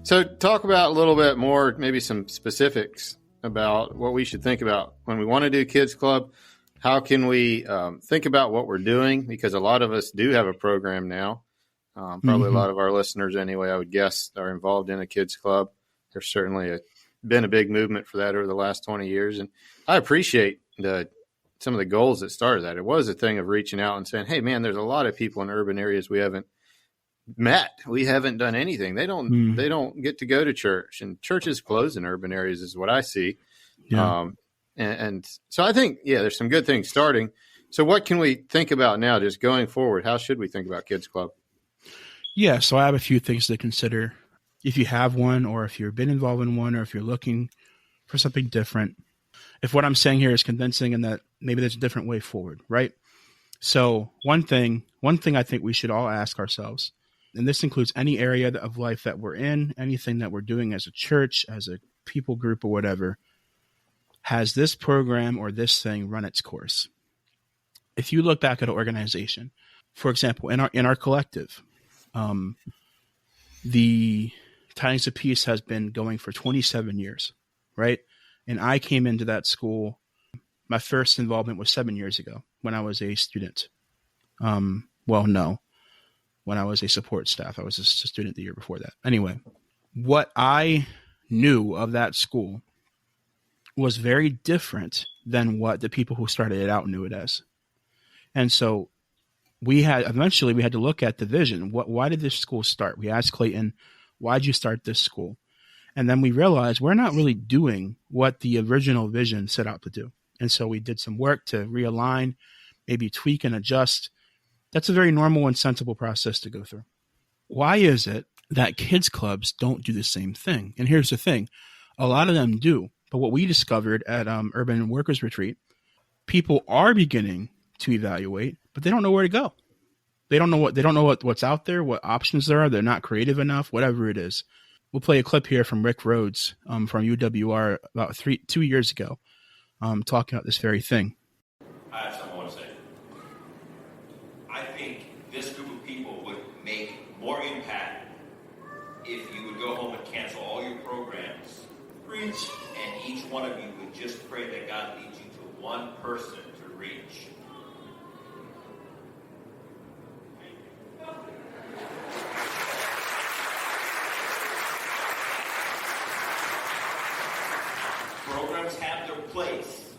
So talk about a little bit more, maybe some specifics about what we should think about when we want to do Kids Club. How can we think about what we're doing? Because a lot of us do have a program now. Probably a lot of our listeners anyway, I would guess, are involved in a Kids Club. There's certainly been a big movement for that over the last 20 years. And I appreciate some of the goals that started that. It was a thing of reaching out and saying, hey, man, there's a lot of people in urban areas we haven't met. We haven't done anything. They don't get to go to church, and churches close in urban areas is what I see. Yeah. And so I think, there's some good things starting. So what can we think about now just going forward? How should we think about Kids Club? Yeah. So I have a few things to consider if you have one, or if you've been involved in one, or if you're looking for something different. If what I'm saying here is convincing and that maybe there's a different way forward, right? So one thing I think we should all ask ourselves, and this includes any area of life that we're in, anything that we're doing as a church, as a people group or whatever, has this program or this thing run its course? If you look back at an organization, for example, in our collective, the Tidings of Peace has been going for 27 years, right? And I came into that school, my first involvement was 7 years ago when I was a student. When I was a support staff. I was a student the year before that. Anyway, what I knew of that school was very different than what the people who started it out knew it as. And so eventually we had to look at the vision. Why did this school start? We asked Clayton, why'd you start this school? And then we realized we're not really doing what the original vision set out to do. And so we did some work to realign, maybe tweak and adjust. That's a very normal and sensible process to go through. Why is it that kids clubs don't do the same thing? And here's the thing. A lot of them do. But what we discovered at Urban Workers Retreat, people are beginning to evaluate, but they don't know where to go. They don't know what's out there, what options there are. They're not creative enough, whatever it is. We'll play a clip here from Rick Rhodes from UWR about 2 years ago, talking about this very thing. I have something I want to say. I think this group of people would make more impact if you would go home and cancel all your programs, preach, and each one of you would just pray that God leads you to one person to reach. Programs have their place,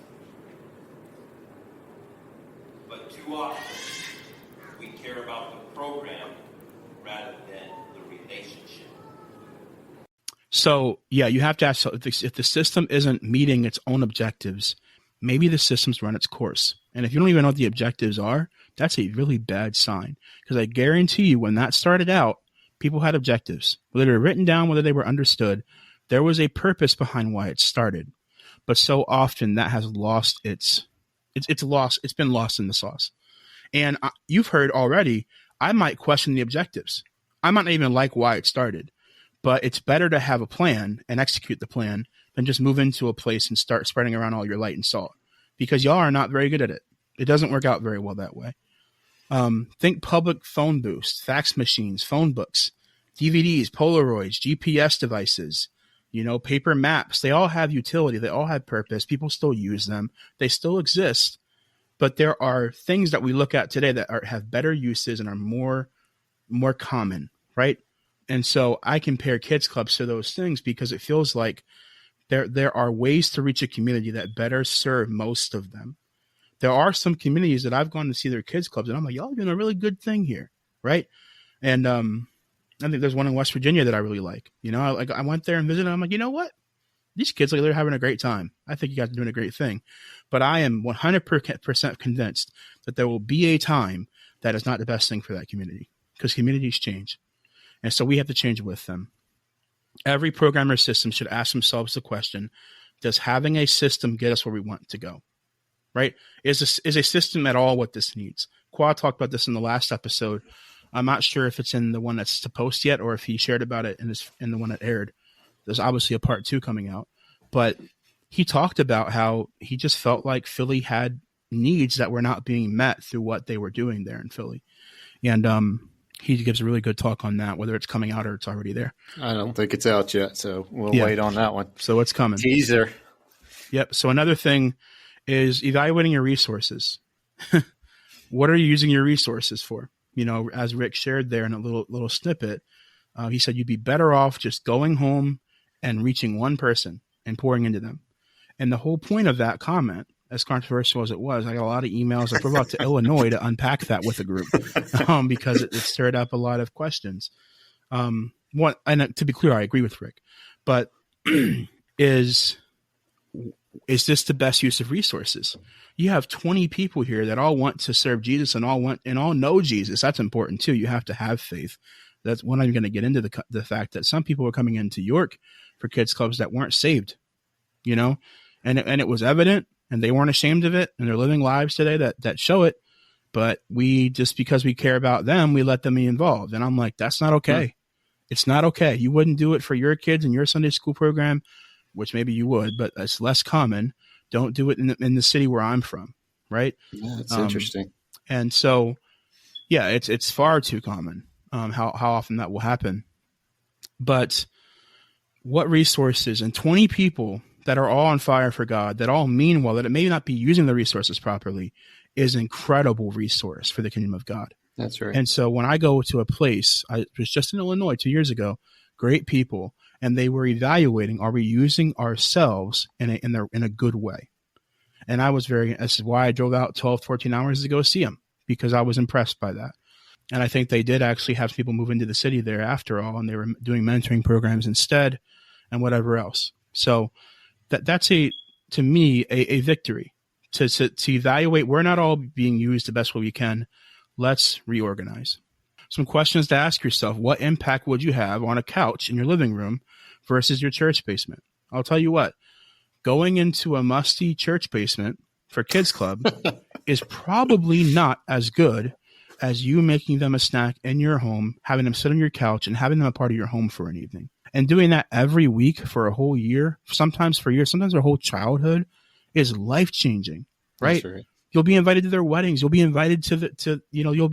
but too often we care about the program rather than the relationship. So, you have to ask, if the system isn't meeting its own objectives, maybe the system's run its course. And if you don't even know what the objectives are, that's a really bad sign. Because I guarantee you, when that started out, people had objectives. Whether they were written down, whether they were understood, there was a purpose behind why it started. But so often that has lost it's been lost in the sauce. And you've heard already, I might question the objectives. I might not even like why it started. But it's better to have a plan and execute the plan than just move into a place and start spreading around all your light and salt, because y'all are not very good at it. It doesn't work out very well that way. Think public phone booths, fax machines, phone books, DVDs, Polaroids, GPS devices, paper maps. They all have utility. They all have purpose. People still use them. They still exist. But there are things that we look at today that have better uses and are more common, right? And so I compare kids clubs to those things because it feels like there are ways to reach a community that better serve most of them. There are some communities that I've gone to see their kids clubs, and I'm like, y'all are doing a really good thing here, right? And I think there's one in West Virginia that I really like. I went there and visited, and I'm like, you know what? These kids, they're having a great time. I think you guys are doing a great thing. But I am 100% convinced that there will be a time that is not the best thing for that community, because communities change. And so we have to change with them. Every program or system should ask themselves the question, does having a system get us where we want to go? Right? Is a system at all what this needs? Quad talked about this in the last episode. I'm not sure if it's in the one that's to post yet, or if he shared about it in the one that aired. There's obviously a part 2 coming out. But he talked about how he just felt like Philly had needs that were not being met through what they were doing there in Philly. And He gives a really good talk on that, whether it's coming out or it's already there. I don't think it's out yet, so we'll wait on that one. So it's coming. Teaser. Yep. So another thing is evaluating your resources. What are you using your resources for? As Rick shared there in a little snippet, he said you'd be better off just going home and reaching one person and pouring into them. And the whole point of that comment, as controversial as it was, I got a lot of emails. I drove out to Illinois to unpack that with a group because it stirred up a lot of questions. And to be clear, I agree with Rick, but is this the best use of resources? You have 20 people here that all want to serve Jesus and all know Jesus. That's important too. You have to have faith. That's when I'm going to get into the fact that some people were coming into York for kids clubs that weren't saved, and it was evident, and they weren't ashamed of it, and they're living lives today that show it. But just because we care about them, we let them be involved. And I'm like, that's not okay. It's not okay. You wouldn't do it for your kids in your Sunday school program, which maybe you would, but it's less common. Don't do it in the city where I'm from, right? Yeah, it's interesting. And so, yeah, it's far too common how often that will happen. But what resources and 20 people that are all on fire for God, that all mean well, that it may not be using the resources properly, is an incredible resource for the kingdom of God. That's right. And so when I go to a place, I was just in Illinois 2 years ago, great people, and they were evaluating, are we using ourselves in a good way? And this is why I drove out 12, 14 hours to go see them, because I was impressed by that. And I think they did actually have people move into the city there after all, and they were doing mentoring programs instead and whatever else. So that's to me, a victory to evaluate. We're not all being used the best way we can. Let's reorganize. Some questions to ask yourself. What impact would you have on a couch in your living room versus your church basement? I'll tell you what, going into a musty church basement for kids club is probably not as good as you making them a snack in your home, having them sit on your couch and having them a part of your home for an evening. And doing that every week for a whole year, sometimes for years, sometimes their whole childhood, is life-changing, right? That's right. You'll be invited to their weddings. You'll be invited you'll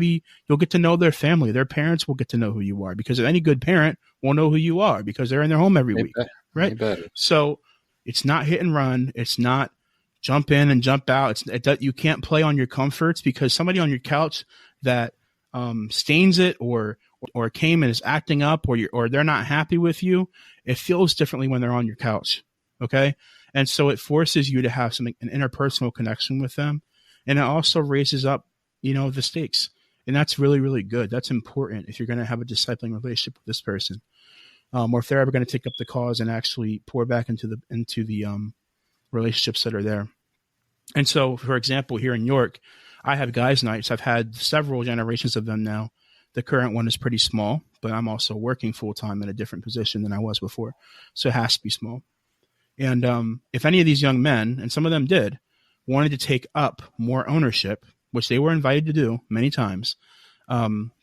get to know their family. Their parents will get to know who you are, because any good parent will know who you are because they're in their home every week, right? So it's not hit and run. It's not jump in and jump out. You can't play on your comforts, because somebody on your couch that stains it or came and is acting up, or they're not happy with you, it feels differently when they're on your couch. Okay. And so it forces you to have an interpersonal connection with them. And it also raises up, the stakes. And that's really, really good. That's important if you're going to have a discipling relationship with this person, or if they're ever going to take up the cause and actually pour back into the relationships that are there. And so, for example, here in York, I have guys' nights. I've had several generations of them now. The current one is pretty small, but I'm also working full time in a different position than I was before. So it has to be small. And if any of these young men, and some of them did, wanted to take up more ownership, which they were invited to do many times,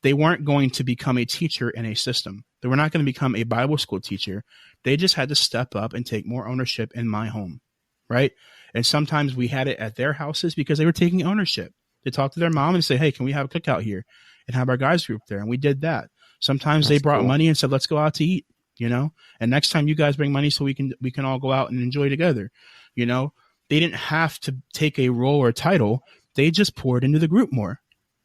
they weren't going to become a teacher in a system. They were not going to become a Bible school teacher. They just had to step up and take more ownership in my home, right? And sometimes we had it at their houses because they were taking ownership. They talked to their mom and say, hey, can we have a cookout here and have our guys group there? And we did that. Sometimes they brought money and said, let's go out to eat, and next time you guys bring money so we can all go out and enjoy together. They didn't have to take a role or title. They just poured into the group more.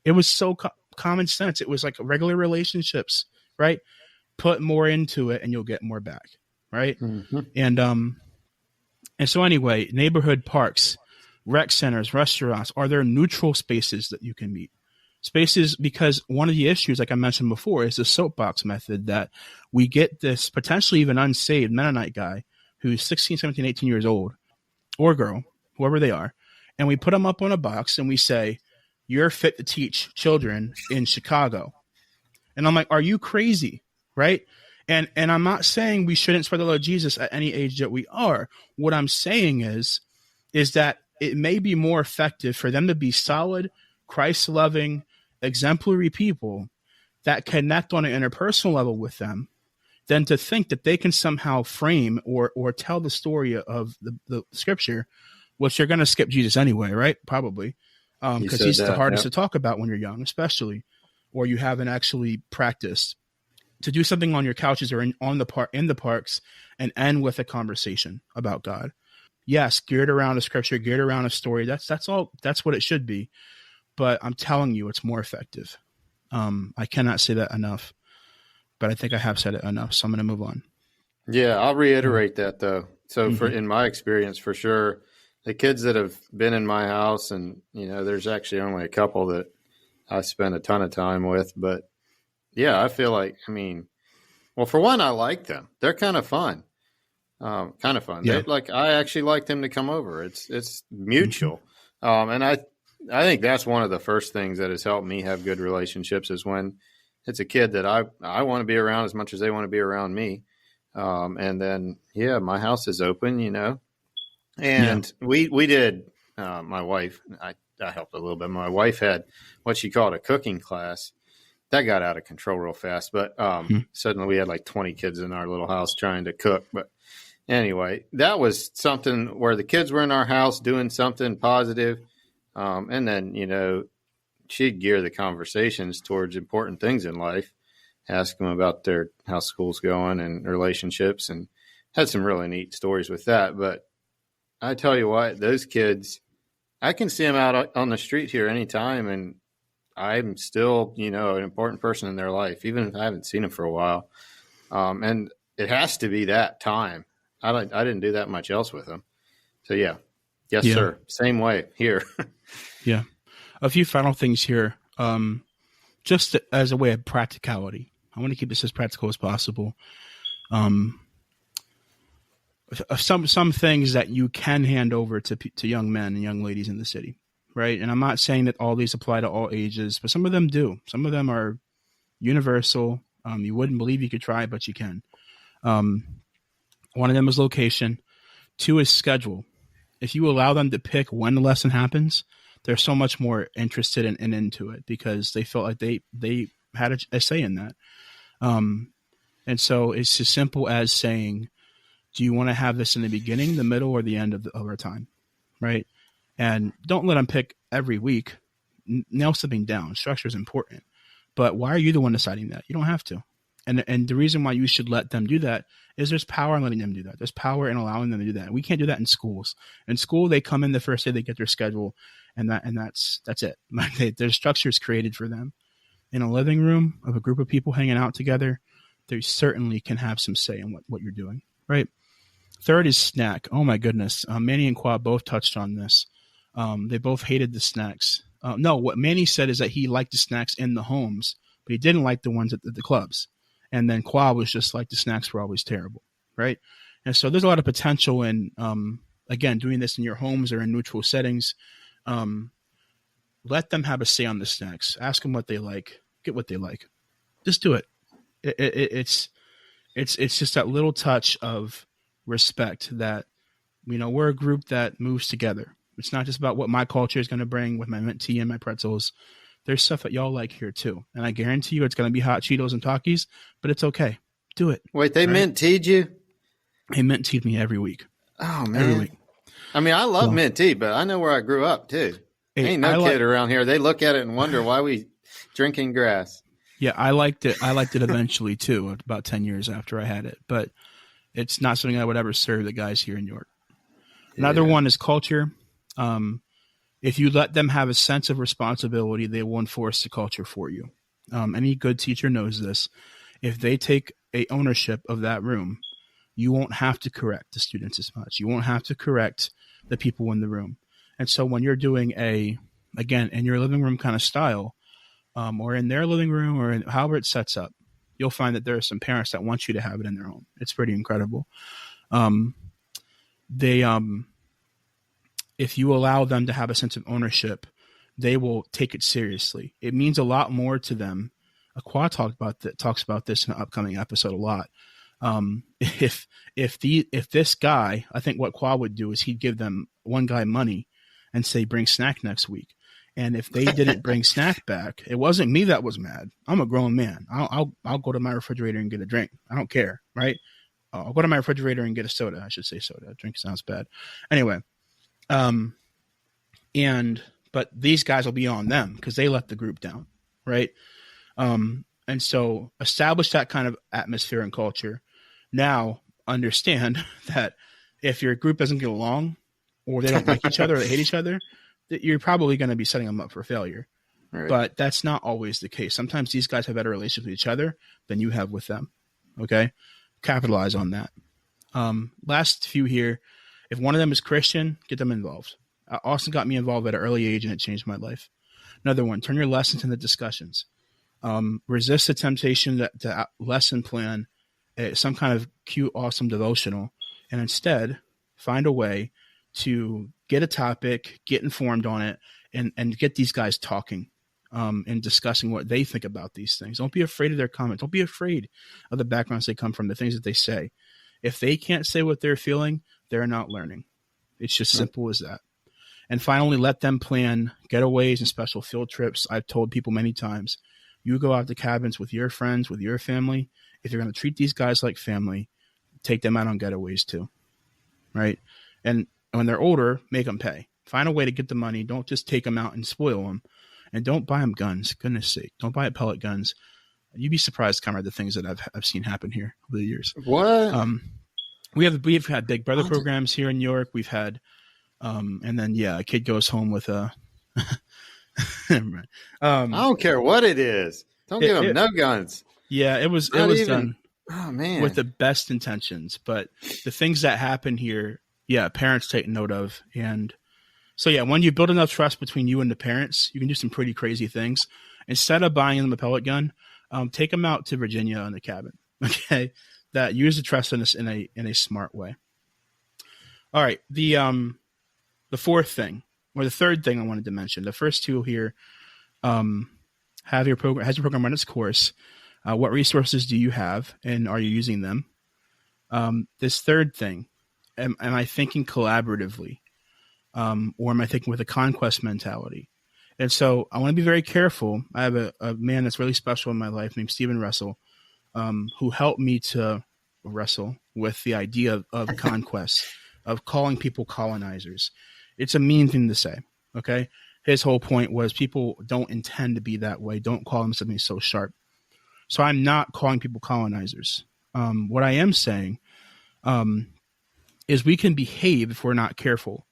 It was so common sense. It was like regular relationships, right? Put more into it and you'll get more back, right? Mm-hmm. And so anyway, neighborhood parks, rec centers, restaurants, are there neutral spaces that you can meet? Spaces, because one of the issues, like I mentioned before, is the soapbox method, that we get this potentially even unsaved Mennonite guy who's 16, 17, 18 years old, or girl, whoever they are, and we put them up on a box and we say, you're fit to teach children in Chicago. And I'm like, are you crazy? Right? And I'm not saying we shouldn't spread the love of Jesus at any age that we are. What I'm saying is that it may be more effective for them to be solid, Christ-loving, exemplary people that connect on an interpersonal level with them, than to think that they can somehow frame or tell the story of the scripture, which you're going to skip Jesus anyway, right? Probably, because he's the hardest to talk about when you're young, especially, or you haven't actually practiced, to do something on your couches or in the parks and end with a conversation about God. Yes, geared around a scripture, geared around a story. That's all. That's what it should be. But I'm telling you, it's more effective. I cannot say that enough, but I think I have said it enough. So I'm going to move on. Yeah, I'll reiterate that though. So in my experience, for sure, the kids that have been in my house, and there's actually only a couple that I spend a ton of time with, but yeah, I feel like, well, for one, I like them. They're kind of fun. Yeah. I actually like them to come over. It's mutual. And I think that's one of the first things that has helped me have good relationships is when it's a kid that I want to be around as much as they want to be around me. And then, my house is open, and we did, my wife, I helped a little bit. My wife had what she called a cooking class. That got out of control real fast, but suddenly we had like 20 kids in our little house trying to cook. But anyway, that was something where the kids were in our house doing something positive. And then, she'd gear the conversations towards important things in life, ask them about how school's going and relationships, and had some really neat stories with that. But I tell you what, those kids, I can see them out on the street here anytime, and I'm still, an important person in their life, even if I haven't seen them for a while. And it has to be that time. I didn't do that much else with them. So, yes, sir. Same way here. Yeah. A few final things here. Just as a way of practicality. I want to keep this as practical as possible. Some things that you can hand over to young men and young ladies in the city, right? And I'm not saying that all these apply to all ages, but some of them do. Some of them are universal. You wouldn't believe you could try, but you can. One of them is location. 2 is schedule. If you allow them to pick when the lesson happens, they're so much more interested and into it because they felt like they had a say in that. And so it's as simple as saying, do you want to have this in the beginning, the middle, or the end of our time? Right. And don't let them pick every week. Nail something down. Structure is important. But why are you the one deciding that? You don't have to. And the reason why you should let them do that is there's power in letting them do that. There's power in allowing them to do that. We can't do that in schools. In school, they come in the first day, they get their schedule, and that's it. There's structures created for them. In a living room of a group of people hanging out together, they certainly can have some say in what you're doing, right? 3rd is snack. Oh my goodness. Manny and Quad both touched on this. They both hated the snacks. No, what Manny said is that he liked the snacks in the homes, but he didn't like the ones at the clubs. And then Quad was just like the snacks were always terrible, right? And so there's a lot of potential in, again, doing this in your homes or in neutral settings. Let them have a say on the snacks. Ask them what they like. Get what they like. Just do it. It's just that little touch of respect that, we're a group that moves together. It's not just about what my culture is going to bring with my mint tea and my pretzels. There's stuff that y'all like here too. And I guarantee you it's going to be hot Cheetos and Takis, but it's okay. Do it. Wait, they mint tea'd you? They mint tea'd me every week. Oh, man. Every week. I love mint tea, but I know where I grew up too. Ain't no kid around here. They look at it and wonder why we drinking grass. Yeah, I liked it. I liked it eventually too, about 10 years after I had it. But it's not something I would ever serve the guys here in York. Another one is culture. If you let them have a sense of responsibility, they will enforce the culture for you. Any good teacher knows this. If they take a ownership of that room, you won't have to correct the students as much. You won't have to correct the people in the room. And so when you're doing again, in your living room kind of style, or in their living room or however it sets up, you'll find that there are some parents that want you to have it in their home. It's pretty incredible. If you allow them to have a sense of ownership, they will take it seriously. It means a lot more to them. Aqua talks about this in an upcoming episode a lot. If this guy, I think what Qua would do is he'd give them one guy money and say, bring snack next week. And if they didn't bring snack back, it wasn't me that was mad. I'm a grown man. I'll go to my refrigerator and get a drink. I don't care, right? I'll go to my refrigerator and get a soda. I should say soda. A drink sounds bad. Anyway, but these guys will be on them because they let the group down, right? And so establish that kind of atmosphere and culture. Now understand that if your group doesn't get along or they don't like each other or they hate each other, that you're probably going to be setting them up for failure. Right. But that's not always the case. Sometimes these guys have better relationships with each other than you have with them. Okay. Capitalize on that. Last few here. If one of them is Christian, get them involved. Austin got me involved at an early age and it changed my life. Another one, turn your lessons into discussions. Resist the temptation to lesson plan some kind of cute, awesome devotional, and instead find a way to get a topic, get informed on it, and get these guys talking and discussing what they think about these things. Don't be afraid of their comments. Don't be afraid of the backgrounds they come from, the things that they say. If they can't say what they're feeling, they're not learning. It's just simple as that. And finally, let them plan getaways and special field trips. I've told people many times, you go out to cabins with your friends, with your family. If you're going to treat these guys like family, take them out on getaways too, right? And when they're older, make them pay. Find a way to get the money. Don't just take them out and spoil them. And don't buy them guns. Goodness sake. Don't buy pellet guns. You'd be surprised, Conrad, the things that I've seen happen here over the years. What? We've had Big Brother programs here in New York. We've had, and then a kid goes home with a. I don't care what it is. Don't give them no guns. Yeah, it was done. Oh man, with the best intentions, but the things that happen here, parents take note of, and so when you build enough trust between you and the parents, you can do some pretty crazy things. Instead of buying them a pellet gun, take them out to Virginia in the cabin. Okay, that use the trust in a smart way. All right, the fourth thing or the third thing I wanted to mention. The first two here, has your program run its course? What resources do you have, and are you using them? This third thing, am I thinking collaboratively, or am I thinking with a conquest mentality? And so I want to be very careful. I have a man that's really special in my life named Stephen Russell, who helped me to wrestle with the idea of conquest, of calling people colonizers. It's a mean thing to say, okay? His whole point was people don't intend to be that way. Don't call them something so sharp. So I'm not calling people colonizers. What I am saying is we can behave, if we're not careful,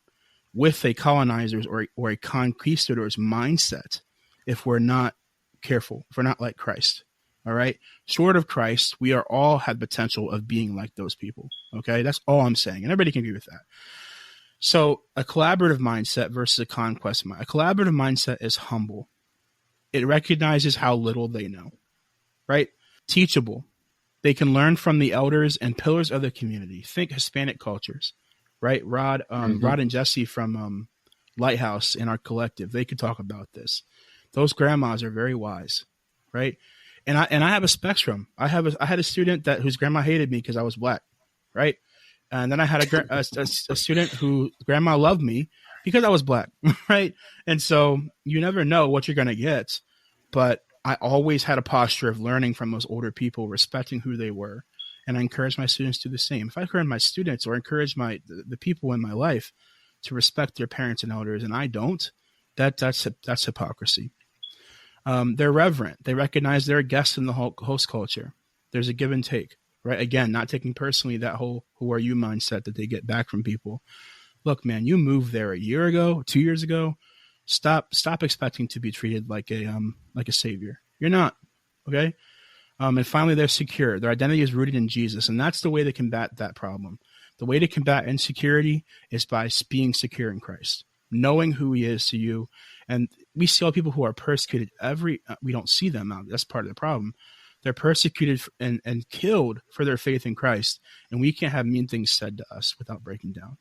with a colonizer's or a conquistador's mindset if we're not careful, if we're not like Christ. All right? Short of Christ, we are all have potential of being like those people. Okay? That's all I'm saying. And everybody can agree with that. So a collaborative mindset versus a conquest mindset. A collaborative mindset is humble. It recognizes how little they know. Right? Teachable. They can learn from the elders and pillars of the community. Think Hispanic cultures, right? Rod and Jesse from Lighthouse in our collective, they could talk about this. Those grandmas are very wise, right? And I have a spectrum. I had a student whose grandma hated me because I was black, right? And then I had a student whose grandma loved me because I was black, right? And so you never know what you're going to get, but I always had a posture of learning from those older people, respecting who they were. And I encourage my students to do the same. If I encourage my students or encourage the people in my life to respect their parents and elders, and I don't, that's hypocrisy. They're reverent. They recognize they're a guest in the host culture. There's a give and take, right? Again, not taking personally that whole "who are you" mindset that they get back from people. Look, man, you moved there a year ago, 2 years ago. Stop expecting to be treated like a savior. You're not, okay? And finally, they're secure. Their identity is rooted in Jesus, and that's the way to combat that problem. The way to combat insecurity is by being secure in Christ, knowing who He is to you. And we see all people who are persecuted. We don't see them out. That's part of the problem. They're persecuted and killed for their faith in Christ, and we can't have mean things said to us without breaking down.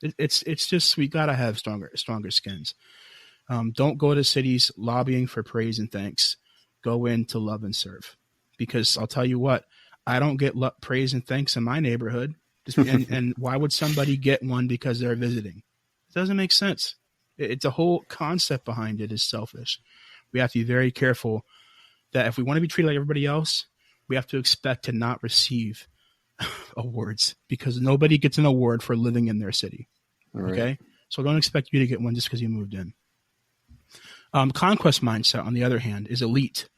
It's just we gotta have stronger skins. Don't go to cities lobbying for praise and thanks. Go in to love and serve. Because I'll tell you what, I don't get praise and thanks in my neighborhood. And why would somebody get one because they're visiting? It doesn't make sense. It's a whole concept behind it is selfish. We have to be very careful that if we want to be treated like everybody else, we have to expect to not receive awards because nobody gets an award for living in their city. Right. Okay? So don't expect you to get one just because you moved in. Conquest mindset, on the other hand, is elite.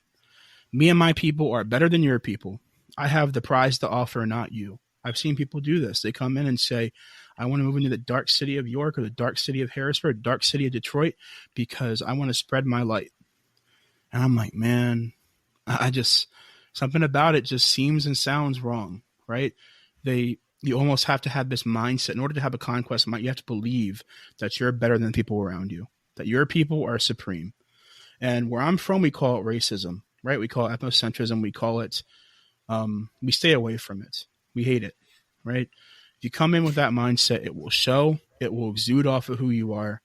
Me and my people are better than your people. I have the prize to offer, not you. I've seen people do this. They come in and say, I want to move into the dark city of York or the dark city of Harrisburg, dark city of Detroit, because I want to spread my light. And I'm like, man, I just, something about it just seems and sounds wrong, right? You almost have to have this mindset. In order to have a conquest mind, you have to believe that you're better than people around you, that your people are supreme. And where I'm from, we call it racism, right? We call it ethnocentrism. We call it, we stay away from it. We hate it, right? If you come in with that mindset, it will show, it will exude off of who you are.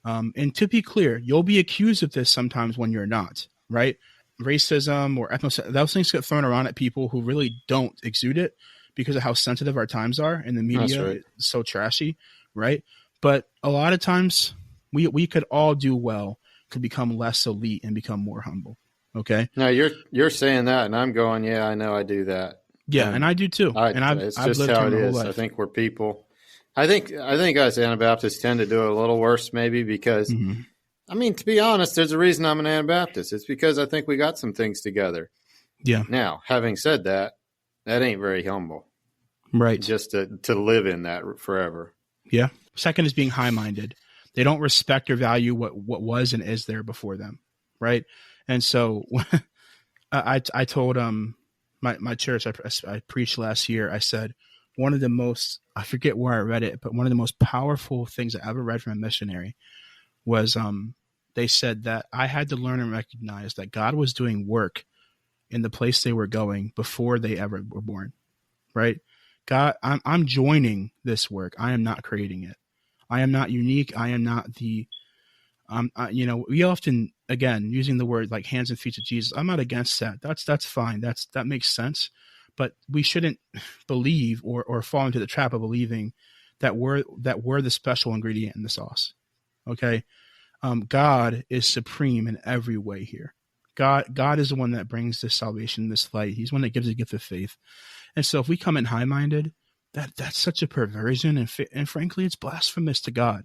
And to be clear, you'll be accused of this sometimes when you're not, right? Racism or ethnocentrism, those things get thrown around at people who really don't exude it because of how sensitive our times are, and the media is so trashy, right? But a lot of times we could all do well to become less elite and become more humble. Okay. Now you're saying that, and I'm going, yeah, I know I do that. Yeah, and I do too. I've lived here my whole life. I think we're people. I think us Anabaptists tend to do it a little worse, maybe because, I mean, to be honest, there's a reason I'm an Anabaptist. It's because I think we got some things together. Yeah. Now, having said that, that ain't very humble, right? Just to live in that forever. Yeah. Second is being high-minded. They don't respect or value what was and is there before them, right? And so, I told my church I preached last year. I said one of the most, I forget where I read it, but one of the most powerful things I ever read from a missionary was they said that I had to learn and recognize that God was doing work in the place they were going before they ever were born, right? God, I'm joining this work. I am not creating it. I am not unique. I am not the, we often, again, using the word like hands and feet of Jesus, I'm not against that. That's fine. That makes sense. But we shouldn't believe or fall into the trap of believing that we're the special ingredient in the sauce. Okay. God is supreme in every way here. God is the one that brings this salvation, this light. He's one that gives the gift of faith. And so if we come in high-minded, that's such a perversion. And frankly, it's blasphemous to God.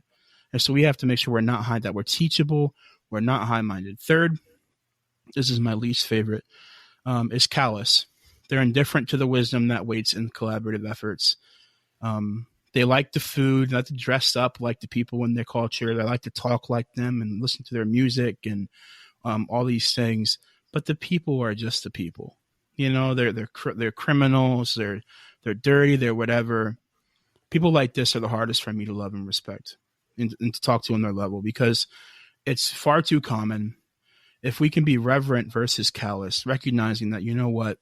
And so we have to make sure we're not high, that we're teachable. We're not high-minded. Third, this is my least favorite, is callous. They're indifferent to the wisdom that waits in collaborative efforts. They like the food, they like to dress up like the people in their culture. They like to talk like them and listen to their music and all these things. But the people are just the people. You know, they're criminals. They're dirty. They're whatever. People like this are the hardest for me to love and respect and to talk to on their level, because it's far too common. If we can be reverent versus callous, recognizing that, you know what,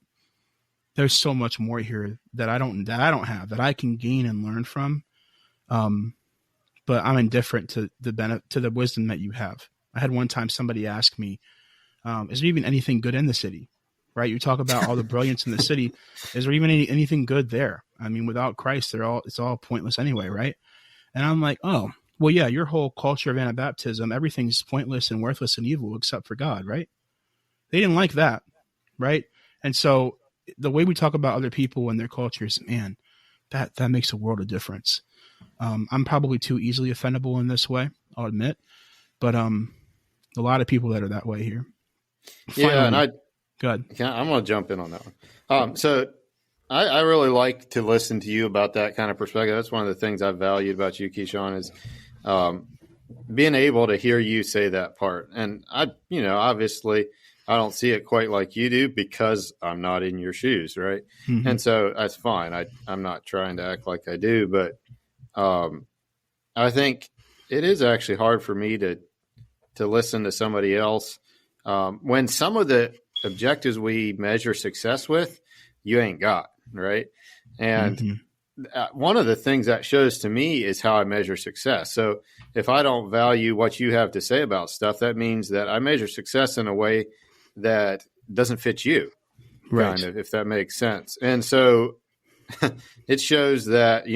there's so much more here that I don't have, that I can gain and learn from. But I'm indifferent to the wisdom that you have. I had one time somebody ask me, is there even anything good in the city? Right? You talk about all the brilliance in the city. Is there even anything good there? I mean, without Christ, it's all pointless anyway, right? And I'm like, oh, well, yeah, your whole culture of Anabaptism, everything's pointless and worthless and evil except for God, right? They didn't like that, right? And so the way we talk about other people and their cultures, man, that makes a world of difference. I'm probably too easily offendable in this way, I'll admit, but a lot of people that are that way here. Finally, yeah, and good. I'm going to jump in on that one. So I really like to listen to you about that kind of perspective. That's one of the things I've valued about you, Keeshon, is being able to hear you say that part. And obviously I don't see it quite like you do because I'm not in your shoes, right? Mm-hmm. And so that's fine. I'm not trying to act like I do, but I think it is actually hard for me to listen to somebody else when some of the objectives we measure success with, you ain't got, right? And one of the things that shows to me is how I measure success. So if I don't value what you have to say about stuff, that means that I measure success in a way that doesn't fit you, right? Kind of, if that makes sense. And so it shows that,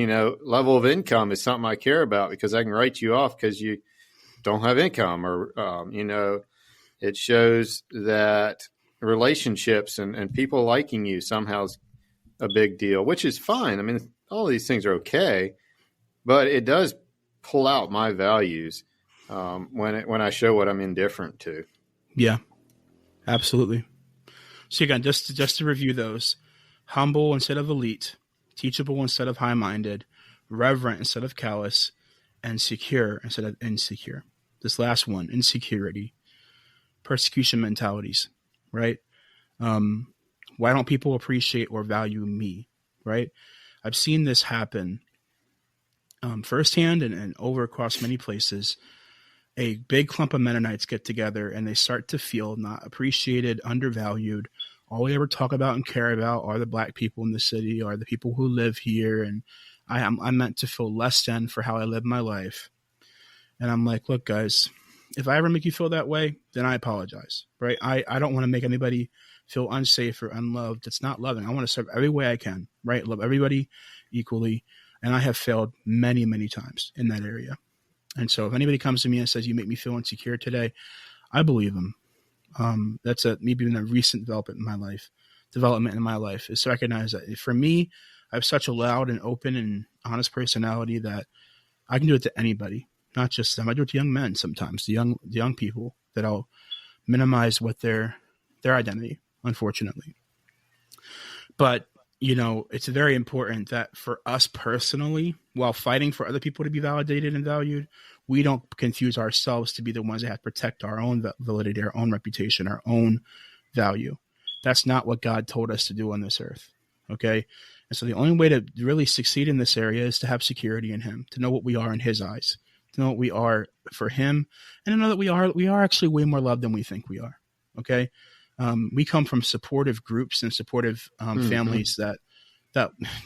level of income is something I care about because I can write you off because you don't have income, or, it shows that relationships and people liking you somehow is a big deal, which is fine. I mean, all these things are okay, but it does pull out my values when I show what I'm indifferent to. Yeah, absolutely. So again, just to review those: humble instead of elite, teachable instead of high-minded, reverent instead of callous, and secure instead of insecure. This last one, insecurity, persecution mentalities, right? Why don't people appreciate or value me, right? I've seen this happen firsthand and over across many places. A big clump of Mennonites get together and they start to feel not appreciated, undervalued. All we ever talk about and care about are the black people in the city, are the people who live here. And I'm meant to feel less than for how I live my life. And I'm like, look, guys, if I ever make you feel that way, then I apologize, right? I don't want to make anybody feel unsafe or unloved. It's not loving. I want to serve every way I can, right? Love everybody equally. And I have failed many, many times in that area. And so if anybody comes to me and says, you make me feel insecure today, I believe them. That's maybe in a recent development in my life is to recognize that for me, I have such a loud and open and honest personality that I can do it to anybody, not just them. I do it to young men sometimes, the young people, that I'll minimize what their identity, unfortunately. But it's very important that for us personally, while fighting for other people to be validated and valued, we don't confuse ourselves to be the ones that have to protect our own validity, our own reputation, our own value. That's not what God told us to do on this earth. Okay. And so the only way to really succeed in this area is to have security in him, to know what we are in his eyes, to know what we are for him, and to know that we are actually way more loved than we think we are. Okay. We come from supportive groups and supportive families that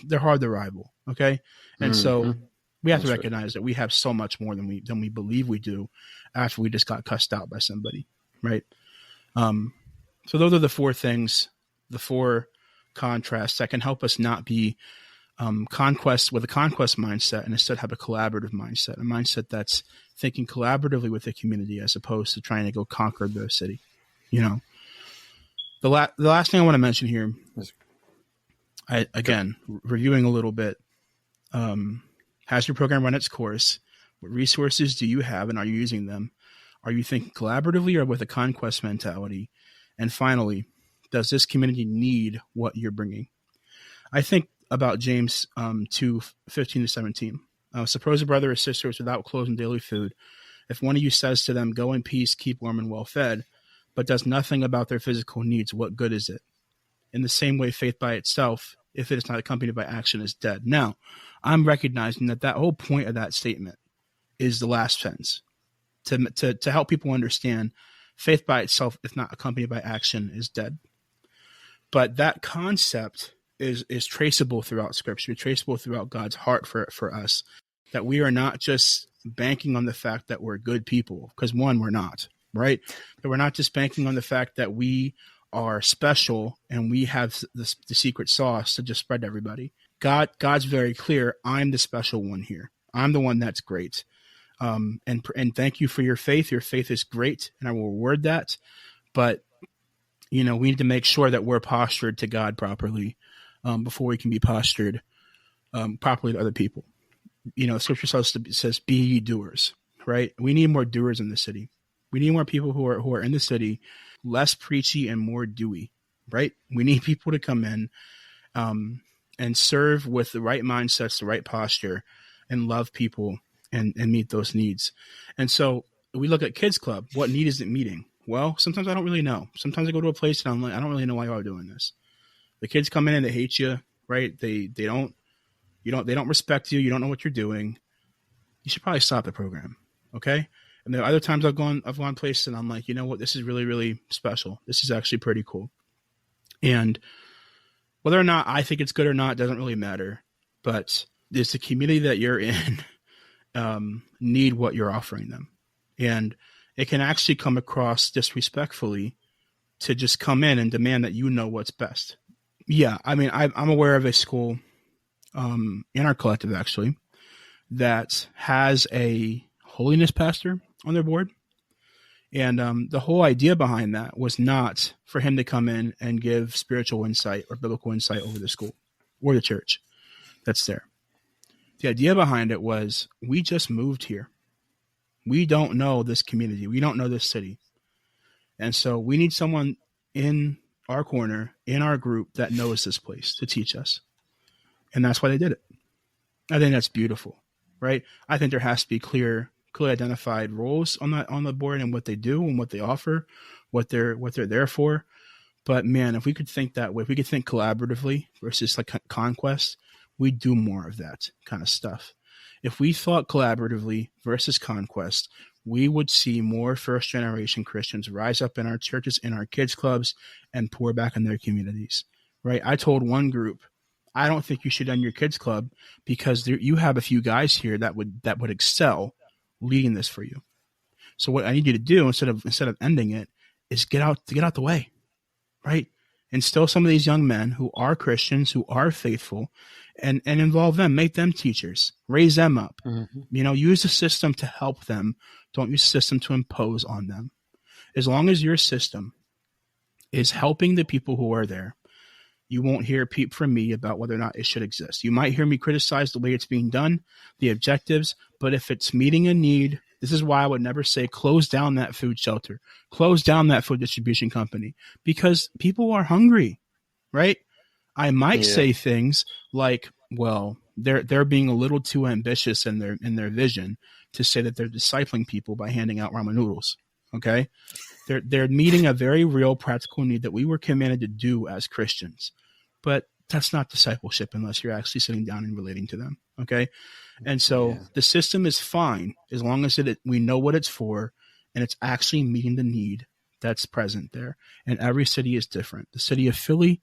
they're hard to rival. Okay. And so we have to recognize that we have so much more than we believe we do after we just got cussed out by somebody. Right. So those are the four things, the four contrasts that can help us not be conquest with a conquest mindset and instead have a collaborative mindset, a mindset that's thinking collaboratively with the community as opposed to trying to go conquer the city. The last thing I want to mention here, reviewing a little bit, has your program run its course? What resources do you have, and are you using them? Are you thinking collaboratively or with a conquest mentality? And finally, does this community need what you're bringing? I think about James 2:15-17. Suppose a brother or sister is without clothes and daily food. If one of you says to them, go in peace, keep warm and well fed, but does nothing about their physical needs, what good is it? In the same way, faith by itself, if it is not accompanied by action, is dead. Now, I'm recognizing that whole point of that statement is the last sentence. To help people understand, faith by itself, if not accompanied by action, is dead. But that concept is traceable throughout Scripture, traceable throughout God's heart for us, that we are not just banking on the fact that we're good people, because one, we're not. Right? That we're not just banking on the fact that we are special and we have the secret sauce to just spread to everybody. God's very clear. I'm the special one here. I'm the one that's great. And thank you for your faith. Your faith is great, and I will reward that. But we need to make sure that we're postured to God properly before we can be postured properly to other people. Scripture says, "Be ye doers." Right? We need more doers in the city. We need more people who are in the city, less preachy and more doey, right? We need people to come in and serve with the right mindsets, the right posture, and love people and meet those needs. And so we look at Kids Club. What need is it meeting? Well, sometimes I don't really know. Sometimes I go to a place and I'm like, I don't really know why y'all are doing this. The kids come in and they hate you, right? They don't respect you. You don't know what you're doing. You should probably stop the program, okay? And there are other times I've gone places and I'm like, you know what? This is really, really special. This is actually pretty cool. And whether or not I think it's good or not doesn't really matter. But does the community that you're in need what you're offering them? And it can actually come across disrespectfully to just come in and demand that you know what's best. Yeah, I mean, I'm aware of a school in our collective actually that has a holiness pastor on their board. And the whole idea behind that was not for him to come in and give spiritual insight or biblical insight over the school or the church that's there. The idea behind it was, we just moved here. We don't know this community. We don't know this city. And so we need someone in our corner in our group that knows this place to teach us. And that's why they did it. I think that's beautiful, right? I think there has to be clearly identified roles on the board and what they do and what they offer, what they're there for. But man, if we could think that way, if we could think collaboratively versus like conquest, we do more of that kind of stuff. If we thought collaboratively versus conquest, we would see more first-generation Christians rise up in our churches, in our kids' clubs, and pour back in their communities, right? I told one group, I don't think you should end your kids' club because you have a few guys here that would excel leading this for you. So what I need you to do instead of ending it is get out the way, right? Instill some of these young men who are Christians, who are faithful, and involve them, make them teachers, raise them up. Mm-hmm. Use the system to help them. Don't use the system to impose on them. As long as your system is helping the people who are there, you won't hear a peep from me about whether or not it should exist. You might hear me criticize the way it's being done, the objectives, but if it's meeting a need, this is why I would never say close down that food shelter, close down that food distribution company, because people are hungry, right? I might say things like, well, they're being a little too ambitious in their vision to say that they're discipling people by handing out ramen noodles. Okay, they're meeting a very real practical need that we were commanded to do as Christians, but that's not discipleship unless you're actually sitting down and relating to them. Okay, and so the system is fine as long as we know what it's for and it's actually meeting the need that's present there. And every city is different. The city of Philly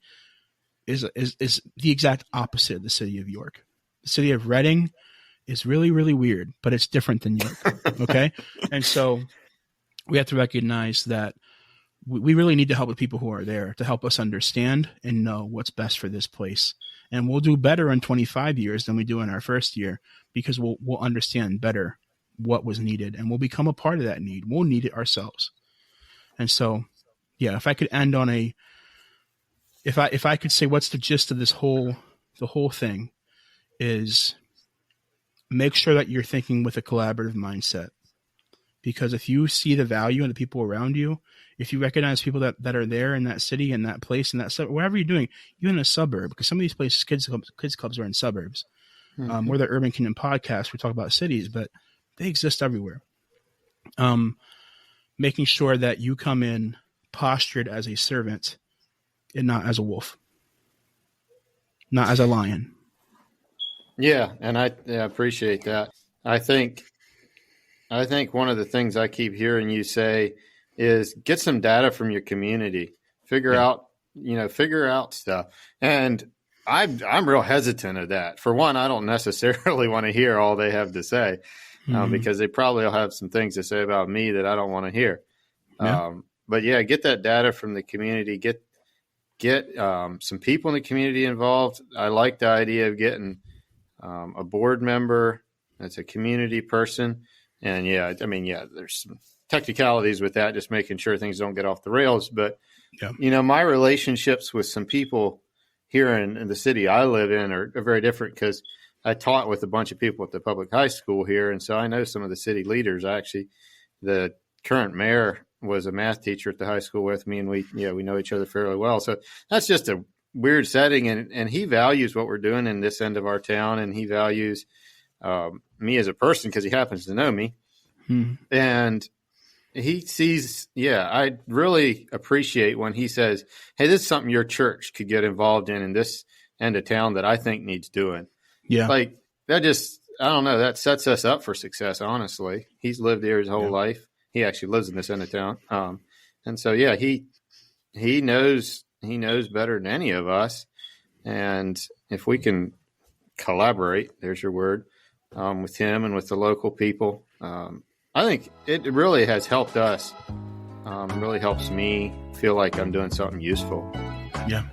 is the exact opposite of the city of York. The city of Reading is really, really weird, but it's different than York. Okay, and so we have to recognize that we really need to help the people who are there to help us understand and know what's best for this place. And we'll do better in 25 years than we do in our first year because we'll understand better what was needed and we'll become a part of that need. We'll need it ourselves. And so, yeah, if I could end on if I could say what's the gist of the whole thing is make sure that you're thinking with a collaborative mindset. Because if you see the value in the people around you, if you recognize people that are there in that city, in that place, in that suburb, wherever you're doing, you're in a suburb, because some of these places, kids clubs are in suburbs. Mm-hmm. We're the Urban Kingdom podcast. We talk about cities, but they exist everywhere. Making sure that you come in postured as a servant and not as a wolf, not as a lion. Yeah, and I appreciate that. I think one of the things I keep hearing you say is get some data from your community, figure out stuff. And I'm real hesitant of that. For one, I don't necessarily want to hear all they have to say because they probably will have some things to say about me that I don't want to hear. Yeah. But yeah, get that data from the community, get some people in the community involved. I like the idea of getting a board member that's a community person. And there's some technicalities with that, just making sure things don't get off the rails. But, my relationships with some people here in the city I live in are very different because I taught with a bunch of people at the public high school here. And so I know some of the city leaders. The current mayor was a math teacher at the high school with me, and we know each other fairly well. So that's just a weird setting. And he values what we're doing in this end of our town, and he values me as a person because he happens to know me. And he sees, I really appreciate when he says, hey, this is something your church could get involved in this end of town that I think needs doing. Yeah. Like that just, I don't know, that sets us up for success, honestly. He's lived here his whole life. He actually lives in this end of town. And so, he knows better than any of us. And if we can collaborate, there's your word, with him and with the local people, I think it really has helped us. Really helps me feel like I'm doing something useful. Yeah.